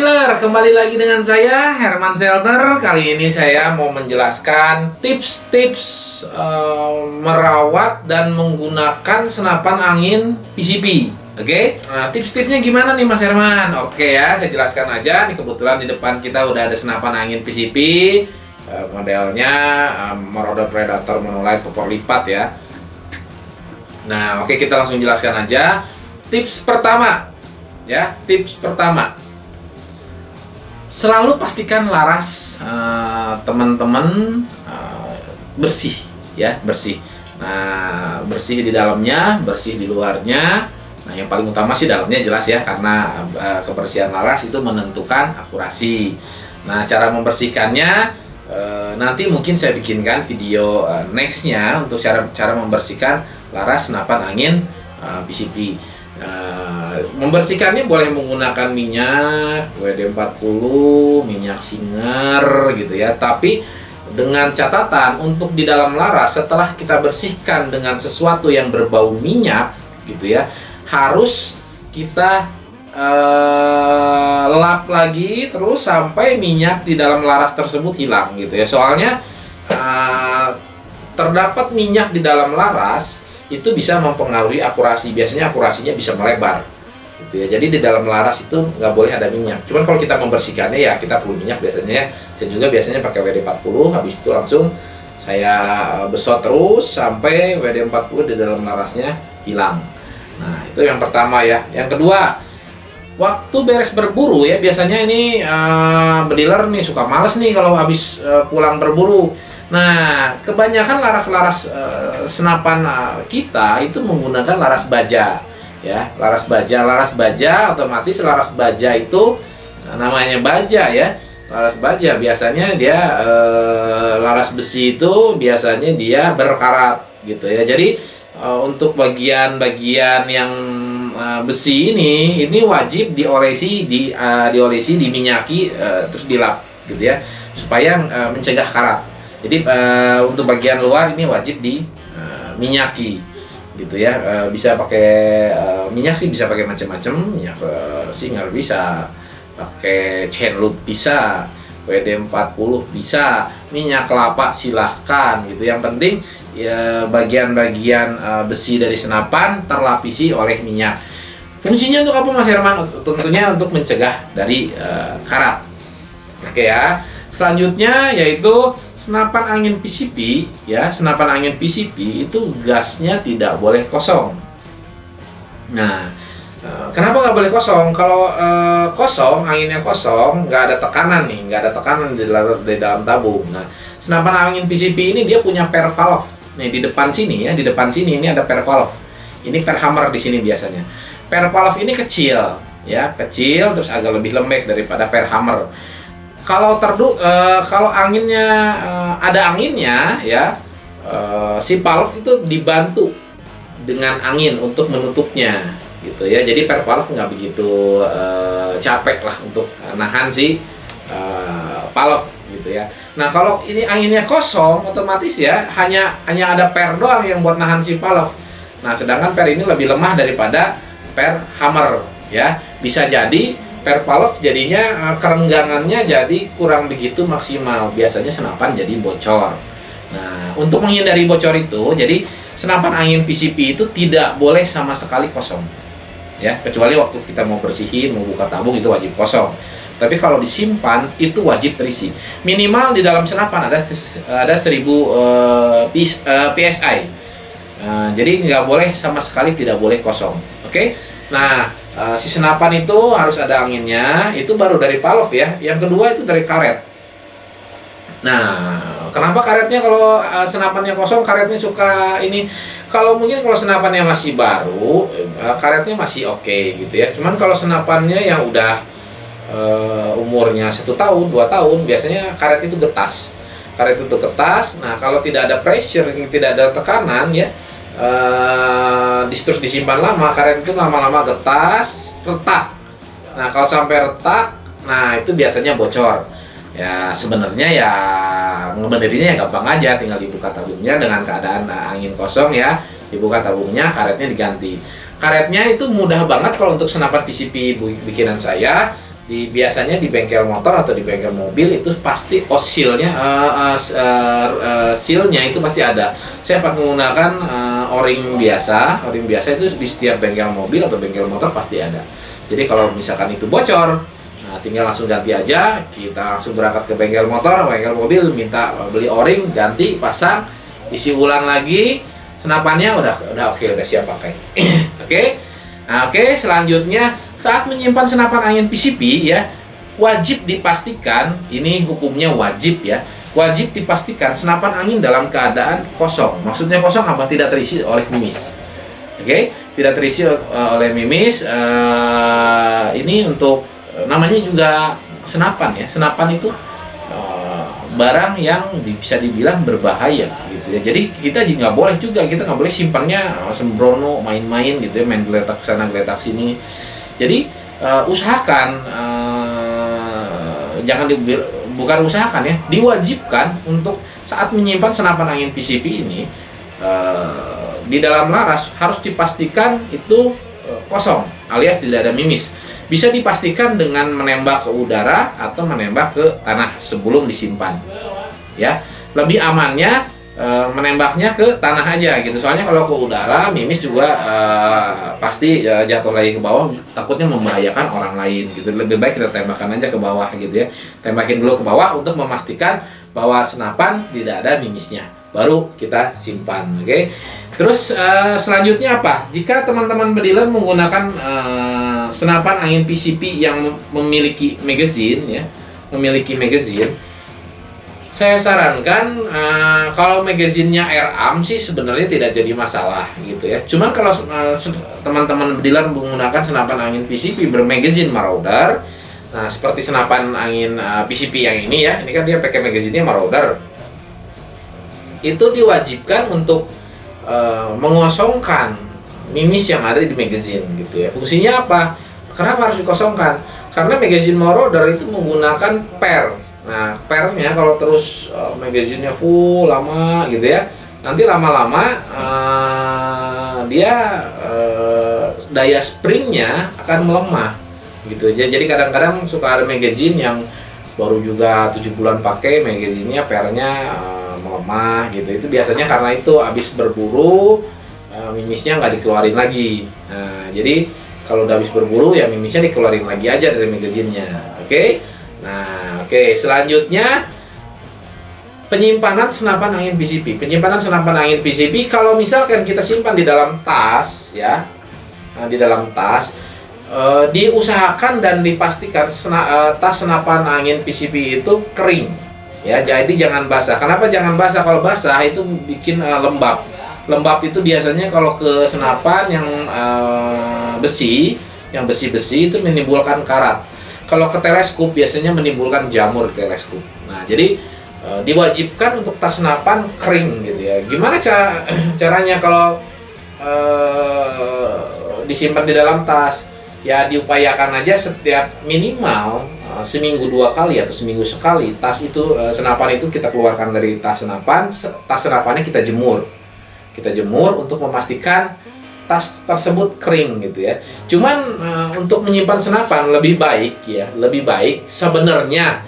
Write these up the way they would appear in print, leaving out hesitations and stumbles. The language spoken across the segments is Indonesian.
Dealer, kembali lagi dengan saya Herman Shelter. Kali ini saya mau menjelaskan tips-tips merawat dan menggunakan senapan angin PCP. Oke, nah tips-tipsnya gimana nih Mas Herman? Oke ya, saya jelaskan aja. Nih kebetulan di depan kita udah ada senapan angin PCP, modelnya Marauder Predator monolight popor lipat ya. Nah, oke, kita langsung jelaskan aja. Tips pertama, ya, tips pertama. Selalu pastikan laras teman-teman bersih, ya, bersih. Nah, bersih di dalamnya, bersih di luarnya. Nah, yang paling utama sih dalamnya jelas ya, karena kebersihan laras itu menentukan akurasi. Nah, cara membersihkannya nanti mungkin saya bikinkan video nextnya untuk cara membersihkan laras senapan angin PCP. Membersihkannya boleh menggunakan minyak WD-40, minyak Singer gitu ya. Tapi dengan catatan untuk di dalam laras setelah kita bersihkan dengan sesuatu yang berbau minyak gitu ya, harus kita lap lagi terus sampai minyak di dalam laras tersebut hilang gitu ya. Soalnya terdapat minyak di dalam laras itu bisa mempengaruhi akurasi. Biasanya akurasinya bisa melebar gitu ya. Jadi di dalam laras itu nggak boleh ada minyak. Cuman kalau kita membersihkannya ya kita perlu minyak biasanya. Saya juga biasanya pakai WD-40. Habis itu langsung saya besot terus sampai WD-40 di dalam larasnya hilang. Nah, itu yang pertama ya. Yang kedua, waktu beres berburu ya, biasanya ini bediler nih suka males nih kalau habis pulang berburu. Nah, kebanyakan laras-laras senapan kita itu menggunakan laras baja, ya, laras baja otomatis laras baja itu namanya baja ya, laras baja biasanya dia laras besi itu biasanya dia berkarat gitu ya. Jadi untuk bagian-bagian yang besi ini wajib diolesi, diminyaki, terus dilap gitu ya, supaya mencegah karat. Jadi untuk bagian luar ini wajib diminyaki gitu ya. Bisa pakai minyak sih, bisa pakai macam-macam, minyak Singer bisa, pakai Chenlut bisa, WD-40 bisa, minyak kelapa silahkan gitu. Yang penting ya bagian-bagian besi dari senapan terlapisi oleh minyak. Fungsinya untuk apa Mas Herman? Tentunya untuk mencegah dari karat. Oke ya. Selanjutnya yaitu senapan angin PCP ya, senapan angin PCP itu gasnya tidak boleh kosong. Nah, kenapa nggak boleh kosong? Kalau kosong, anginnya kosong, nggak ada tekanan nih, nggak ada tekanan di dalam tabung. Nah, senapan angin PCP ini dia punya per valve. Nih di depan sini ya, di depan sini ini ada per valve. Ini per hammer di sini biasanya. Per valve ini kecil ya, kecil terus agak lebih lembek daripada per hammer. Kalau kalau anginnya ada anginnya ya, si valve itu dibantu dengan angin untuk menutupnya gitu ya. Jadi per valve nggak begitu capek lah untuk nahan si valve gitu ya. Nah, kalau ini anginnya kosong, otomatis ya hanya ada per doang yang buat nahan si valve. Nah, sedangkan per ini lebih lemah daripada per hammer ya. Bisa jadi per valve jadinya kerenggangannya jadi kurang begitu maksimal. Biasanya senapan jadi bocor. Nah, untuk menghindari bocor itu, jadi senapan angin PCP itu tidak boleh sama sekali kosong. Ya, kecuali waktu kita mau bersihin, mau buka tabung itu wajib kosong. Tapi kalau disimpan itu wajib terisi. Minimal di dalam senapan ada 1000 PSI. Jadi nggak boleh sama sekali, tidak boleh kosong. Oke? Nah, si senapan itu harus ada anginnya, itu baru dari valve ya. Yang kedua itu dari karet. Nah, kenapa karetnya kalau senapannya kosong, karetnya suka ini? Kalau mungkin kalau senapannya masih baru, karetnya masih oke gitu ya. Cuman kalau senapannya yang udah umurnya 1 tahun, 2 tahun, biasanya karet itu getas. Karet itu getas. Nah, kalau tidak ada pressure, tidak ada tekanan ya, terus disimpan lama, karet itu lama-lama getas, retak. Nah, kalau sampai retak, nah itu biasanya bocor. Ya sebenarnya ya ngebenerinnya ya gampang aja, tinggal dibuka tabungnya dengan keadaan angin kosong ya, dibuka tabungnya, karetnya diganti. Karetnya itu mudah banget kalau untuk senapan PCP bikinan saya. biasanya di bengkel motor atau di bengkel mobil itu pasti sealnya sealnya itu pasti ada. Saya menggunakan o-ring biasa itu di setiap bengkel mobil atau bengkel motor pasti ada. Jadi kalau misalkan itu bocor, nah tinggal langsung ganti aja. Kita langsung berangkat ke bengkel motor, bengkel mobil, minta beli o-ring, ganti, pasang, isi ulang lagi, senapannya udah oke, udah siap pakai. Oke. Nah, oke, selanjutnya saat menyimpan senapan angin PCP ya, wajib dipastikan, ini hukumnya wajib ya, wajib dipastikan senapan angin dalam keadaan kosong. Maksudnya kosong apa? Tidak terisi oleh mimis. Oke, tidak terisi oleh mimis. Ini untuk namanya juga senapan ya. Senapan itu barang yang bisa dibilang berbahaya gitu ya. Jadi kita nggak boleh juga, kita nggak boleh simpannya sembrono, main-main gitu ya, main geletak sana geletak sini. Jadi usahakan bukan usahakan ya, diwajibkan untuk saat menyimpan senapan angin PCP ini di dalam laras harus dipastikan itu kosong alias tidak ada mimis. Bisa dipastikan dengan menembak ke udara atau menembak ke tanah sebelum disimpan. Ya, lebih amannya menembaknya ke tanah aja gitu. Soalnya kalau ke udara, mimis juga pasti jatuh lagi ke bawah, takutnya membahayakan orang lain gitu. Lebih baik kita tembakan aja ke bawah gitu ya. Tembakin dulu ke bawah untuk memastikan bahwa senapan tidak ada mimisnya. Baru kita simpan, oke? Terus selanjutnya apa? Jika teman-teman bediler menggunakan senapan angin PCP yang memiliki magazine ya, saya sarankan kalau magazinnya air-am sih sebenarnya tidak jadi masalah gitu ya. Cuman kalau teman-teman bediler menggunakan senapan angin PCP bermagazine Marauder, nah seperti senapan angin PCP yang ini ya, ini kan dia pakai magazinnya Marauder, itu diwajibkan untuk mengosongkan mimis yang ada di magazine gitu ya. Fungsinya apa? Kenapa harus dikosongkan? Karena magazine Marauder itu menggunakan per. Nah, pernya kalau terus magazinenya full lama gitu ya, nanti lama-lama dia daya springnya akan melemah gitu ya. Jadi kadang-kadang suka ada magazine yang baru juga 7 bulan pakai, magazinenya pernya melemah gitu. Itu biasanya karena itu habis berburu mimisnya nggak dikeluarin lagi. Nah, jadi kalau udah habis berburu ya mimisnya dikeluarin lagi aja dari magazinnya. Oke. Nah, oke, selanjutnya penyimpanan senapan angin PCP. Penyimpanan senapan angin PCP kalau misalkan kita simpan di dalam tas ya. Nah, di dalam tas diusahakan dan dipastikan tas senapan angin PCP itu kering. Ya, jadi jangan basah. Kenapa jangan basah? Kalau basah itu bikin lembab. Lembab itu biasanya kalau ke senapan yang besi itu menimbulkan karat. Kalau ke teleskop biasanya menimbulkan jamur teleskop. Nah, jadi diwajibkan untuk tas senapan kering gitu ya. Gimana caranya kalau disimpan di dalam tas? Ya diupayakan aja setiap minimal seminggu 2 kali atau seminggu sekali tas itu senapan itu kita keluarkan dari tas senapannya kita jemur untuk memastikan tas tersebut kering gitu ya. Cuman untuk menyimpan senapan lebih baik sebenarnya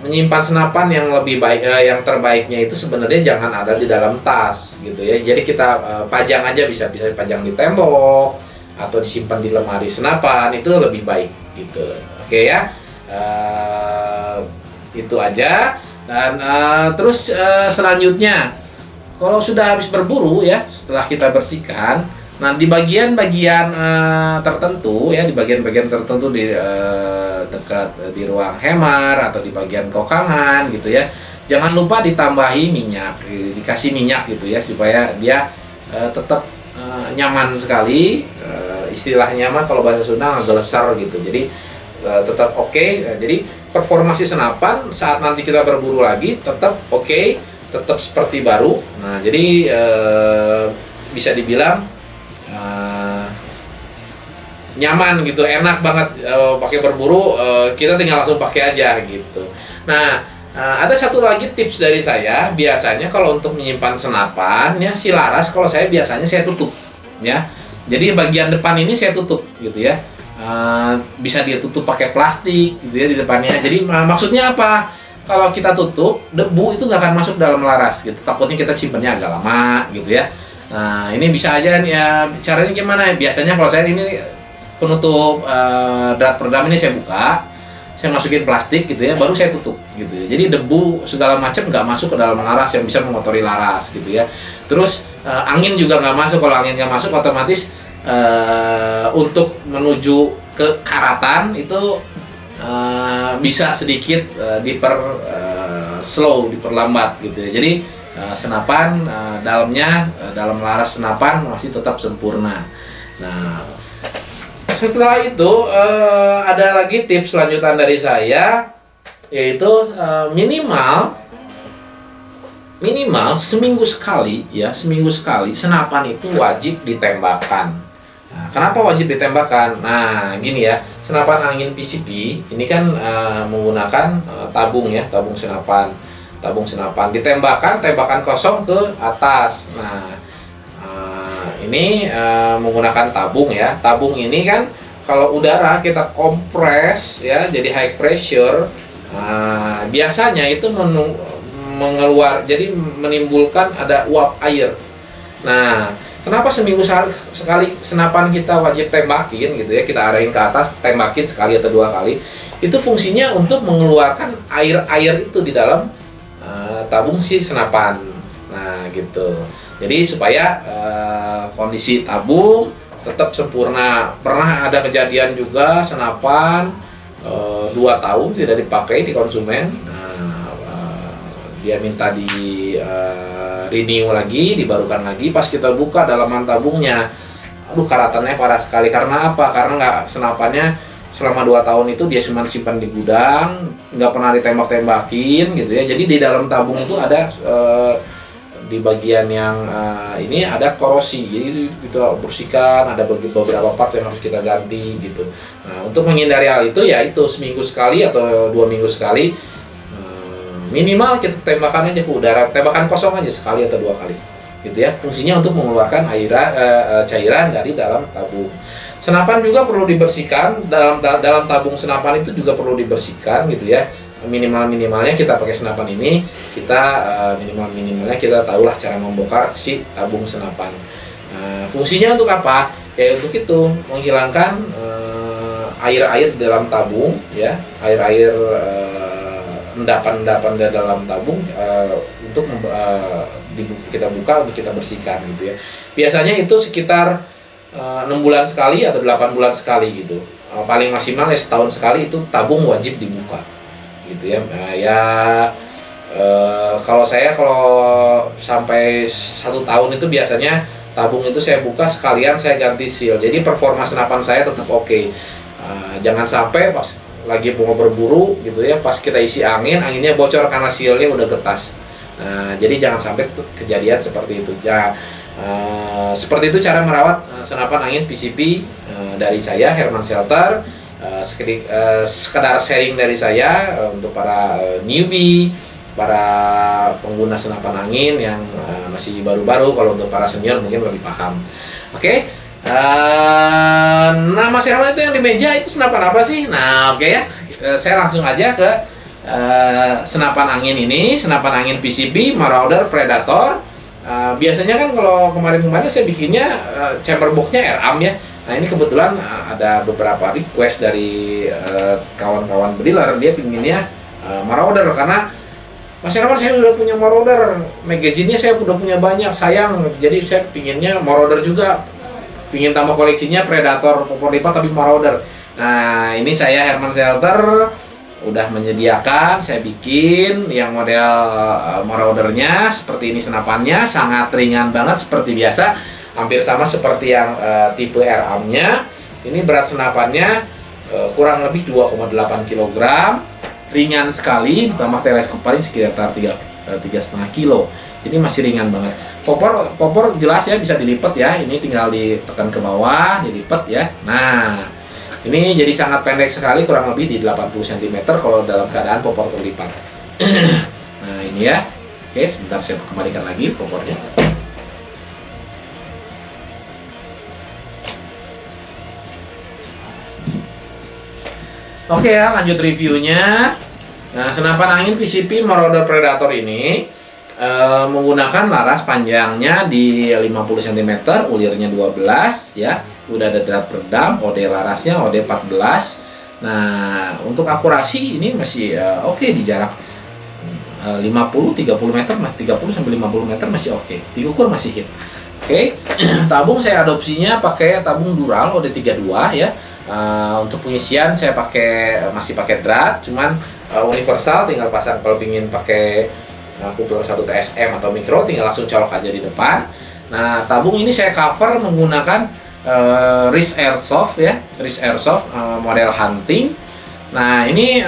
menyimpan senapan yang lebih baik yang terbaiknya itu sebenarnya jangan ada di dalam tas gitu ya. Jadi kita pajang aja, bisa dipajang di tembok atau disimpan di lemari senapan, itu lebih baik gitu. Oke ya. Itu aja. Dan terus selanjutnya kalau sudah habis berburu ya, setelah kita bersihkan, nah di bagian-bagian tertentu ya, di bagian-bagian tertentu di dekat di ruang hemar atau di bagian kokangan gitu ya, jangan lupa ditambahi minyak, dikasih minyak gitu ya, supaya dia tetap nyaman sekali. Istilahnya mah kalau bahasa Sunda gelesar gitu, jadi tetap oke. Jadi performasi senapan saat nanti kita berburu lagi tetap oke, tetap seperti baru. Nah, jadi bisa dibilang nyaman gitu, enak banget pakai berburu. Kita tinggal langsung pakai aja gitu. Nah, ada satu lagi tips dari saya. Biasanya kalau untuk menyimpan senapan ya, si laras kalau saya biasanya saya tutup ya. Jadi bagian depan ini saya tutup gitu ya. bisa dia tutup pakai plastik gitu ya di depannya. Jadi maksudnya apa? Kalau kita tutup, debu itu nggak akan masuk dalam laras gitu. Takutnya kita simpennya agak lama gitu ya. Nah, ini bisa aja nih ya, caranya gimana? Biasanya kalau saya ini penutup drat peredam ini saya buka, saya masukin plastik gitu ya, baru saya tutup gitu ya. Jadi debu segala macam nggak masuk ke dalam laras yang bisa mengotori laras gitu ya. Terus angin juga nggak masuk. Kalau angin nggak masuk, otomatis untuk menuju ke karatan itu bisa sedikit diperlambat gitu ya. Jadi senapan dalamnya dalam laras senapan masih tetap sempurna. Nah, setelah itu ada lagi tips lanjutan dari saya, yaitu minimal seminggu sekali ya, senapan itu wajib ditembakkan. Nah, kenapa wajib ditembakkan? Nah, gini ya, senapan angin PCP ini kan menggunakan tabung ya, tabung senapan ditembakkan, tembakan kosong ke atas. Nah, ini menggunakan tabung ya. Tabung ini kan kalau udara kita kompres ya, jadi high pressure, biasanya itu jadi menimbulkan ada uap air. Nah, kenapa seminggu sekali senapan kita wajib tembakin gitu ya, kita arahin ke atas, tembakin sekali atau 2 kali. Itu fungsinya untuk mengeluarkan air itu di dalam tabung si senapan. Nah, gitu. Jadi supaya kondisi tabung tetap sempurna. Pernah ada kejadian juga senapan 2 tahun tidak dipakai di konsumen. Dia minta di renew lagi, dibarukan lagi. Pas kita buka dalaman tabungnya, aduh, karatannya parah sekali. Karena apa? Karena senapannya selama 2 tahun itu dia cuma simpan di gudang, nggak pernah ditembak-tembakin gitu ya. Jadi di dalam tabung itu ada di bagian yang ini ada korosi, jadi kita bersihkan, ada beberapa part yang harus kita ganti gitu. Nah, untuk menghindari hal itu ya itu seminggu sekali atau 2 minggu sekali, minimal kita tembakan aja ke udara, tembakan kosong aja sekali atau 2 kali gitu ya. Fungsinya untuk mengeluarkan cairan dari dalam tabung. Senapan juga perlu dibersihkan, dalam tabung senapan itu juga perlu dibersihkan gitu ya. Minimalnya kita pakai senapan ini, kita minimalnya kita tahulah cara membongkar si tabung senapan. Fungsinya untuk apa? Ya untuk itu, menghilangkan air-air di dalam tabung ya, air-air endapan-endapan di dalam tabung, untuk kita buka, untuk kita bersihkan gitu ya. Biasanya itu sekitar 6 bulan sekali atau 8 bulan sekali gitu. Paling maksimal ya setahun sekali itu tabung wajib dibuka gitu ya. Kalau sampai 1 tahun itu biasanya tabung itu saya buka sekalian saya ganti seal. Jadi performa senapan saya tetap oke. Jangan sampai pas lagi mau berburu gitu ya, pas kita isi anginnya bocor karena sealnya udah getas. Jadi jangan sampai kejadian seperti itu ya. Seperti itu cara merawat senapan angin PCP dari saya, Herman Shelter. Sekedar sharing dari saya untuk para newbie, para pengguna senapan angin yang masih baru-baru. Kalau untuk para senior mungkin lebih paham. Oke. Nama Herman itu yang di meja itu senapan apa sih? Nah, oke ya. Saya langsung aja ke senapan angin ini, senapan angin PCP Marauder Predator. Biasanya kan kalau kemarin-kemarin saya bikinnya chamber boxnya RAM ya. Nah, ini kebetulan ada beberapa request dari kawan-kawan dealer, dia pinginnya Marauder karena Mas Herman saya udah punya Marauder, magazine-nya saya udah punya banyak, sayang. Jadi saya pinginnya Marauder juga, pingin tambah koleksinya Predator popor lipat tapi Marauder. Nah, ini saya Herman Shelter udah menyediakan, saya bikin yang model Maraudernya seperti ini, senapannya sangat ringan banget seperti biasa, hampir sama seperti yang tipe RAM-nya. Ini berat senapannya kurang lebih 2,8 kg, ringan sekali, ditambah teleskop paling sekitar 3,5 kilo. Jadi masih ringan banget. Popor jelas ya, bisa dilipat ya. Ini tinggal ditekan ke bawah, dilipat ya. Nah, ini jadi sangat pendek sekali, kurang lebih di 80 cm kalau dalam keadaan popor terlipat. Nah, ini ya. Oke, sebentar saya kembalikan lagi popornya. Oke ya, lanjut reviewnya. Nah, senapan angin PCP Marauder Predator ini menggunakan laras panjangnya di 50 cm, ulirnya 12 ya. Udah ada drat peredam, OD larasnya OD 14. Nah, untuk akurasi ini masih oke di jarak 50-30 meter, masih 30 sampai 50 meter masih oke. Diukur masih hit. Oke. Tabung saya adopsinya pakai tabung Dural OD32 ya. Untuk pengisian saya masih pakai drat, cuman universal, tinggal pasang kalau ingin pakai kupler 1 TSM atau mikro tinggal langsung colok aja di depan. Nah, tabung ini saya cover menggunakan Risk Airsoft ya, Risk Airsoft model hunting. Nah, ini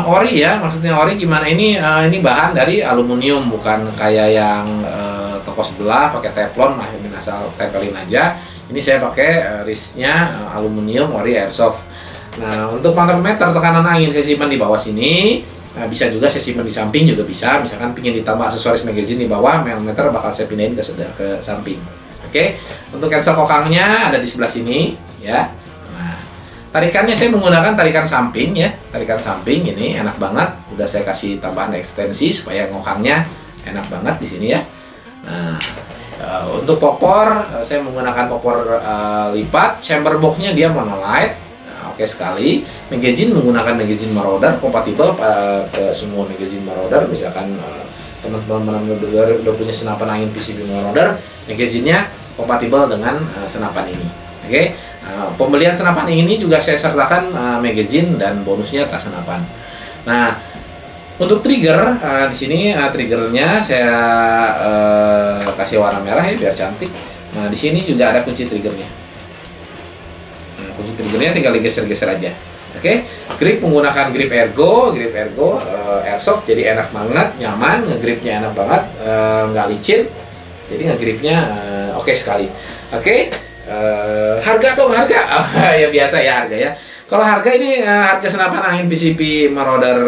ori ya, maksudnya ori gimana, ini bahan dari aluminium, bukan kayak yang toko sebelah pakai teflon, nah ini asal tempelin aja. Ini saya pakai wristnya aluminium ori airsoft. Nah, untuk manometer tekanan angin saya simpan di bawah sini. Nah, bisa juga saya simpan di samping juga bisa. Misalkan pingin ditambah aksesoris magazine di bawah, manometer bakal saya pindahin ke samping. Oke, untuk cancel kokangnya ada di sebelah sini ya. Nah, tarikannya saya menggunakan tarikan samping ya, tarikan samping ini enak banget. Udah saya kasih tambahan ekstensi supaya ngokangnya enak banget di sini ya. Nah, untuk popor saya menggunakan popor lipat. Chamber boxnya dia monolight. Nah, oke sekali. Magazine menggunakan magazine Marauder, kompatibel ke semua magazine Marauder. Misalkan teman-teman udah punya senapan angin PCP Marauder, magazine-nya kompatibel dengan senapan ini. Oke. Pembelian senapan ini juga saya sertakan magazine dan bonusnya tas senapan. Nah, untuk trigger di sini triggernya saya kasih warna merah ya biar cantik. Nah, di sini juga ada kunci triggernya. Nah, kunci triggernya tinggal digeser-geser aja. Oke, grip menggunakan grip ergo airsoft, jadi enak banget, nyaman, ngegripnya enak banget, nggak licin, jadi ngegripnya oke sekali. Oke, harga dong, harga. Ya biasa ya harga ya. Kalau harga ini harga senapan angin PCP Marauder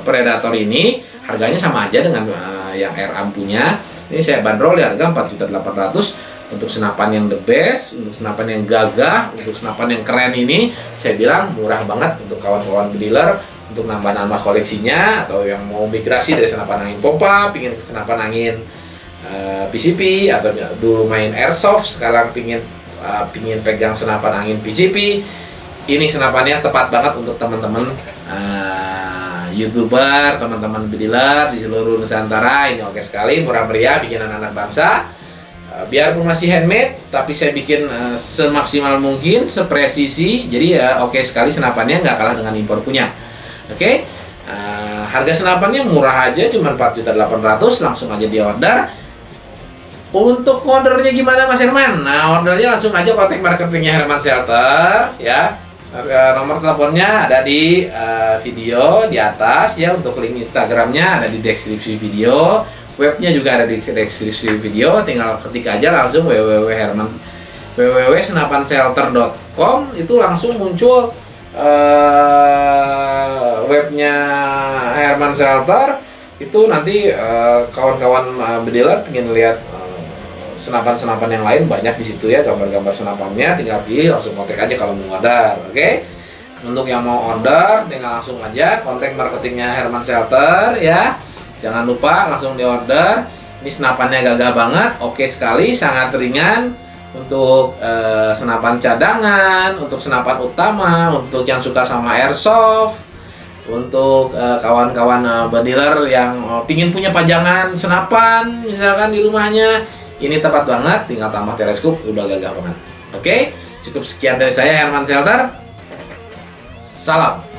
Predator ini harganya sama aja dengan yang RAM punya. Ini saya bandrol di harga 4.800.000 untuk senapan yang the best, untuk senapan yang gagah, untuk senapan yang keren ini saya bilang murah banget untuk kawan-kawan dealer untuk nambah-nambah koleksinya, atau yang mau migrasi dari senapan angin pompa pingin ke senapan angin PCP, atau dulu main airsoft sekarang pingin pegang senapan angin PCP. Ini senapannya tepat banget untuk teman-teman YouTuber, teman-teman dealer di seluruh Nusantara. Ini oke sekali, murah meriah, bikinan anak bangsa. Biarpun masih handmade, tapi saya bikin semaksimal mungkin, sepresisi. Jadi ya oke sekali senapannya, nggak kalah dengan impor punya. Oke, harga senapannya murah aja, cuma 4.800.000, langsung aja di order. Untuk ordernya gimana Mas Herman? Nah, ordernya langsung aja kontak marketingnya Herman Shelter ya. Nomor teleponnya ada di video di atas ya. Untuk link Instagramnya ada di deskripsi video. Webnya juga ada di deskripsi video, tinggal ketik aja langsung www.senapanshelter.com, itu langsung muncul webnya Herman Shelter. Itu nanti kawan-kawan dealer pengen lihat senapan-senapan yang lain, banyak di situ ya, gambar-gambar senapannya, tinggal pilih langsung kontak aja kalau mau order. Oke. Untuk yang mau order tinggal langsung aja kontak marketingnya Herman Shelter ya. Jangan lupa langsung di order. Ini senapannya gagah banget, oke sekali, sangat ringan. Untuk senapan cadangan, untuk senapan utama, untuk yang suka sama airsoft, untuk kawan-kawan dealer yang pingin punya pajangan senapan misalkan di rumahnya, ini tepat banget. Tinggal tambah teleskop, udah gagah banget. Oke, cukup sekian dari saya Herman Shelter. Salam.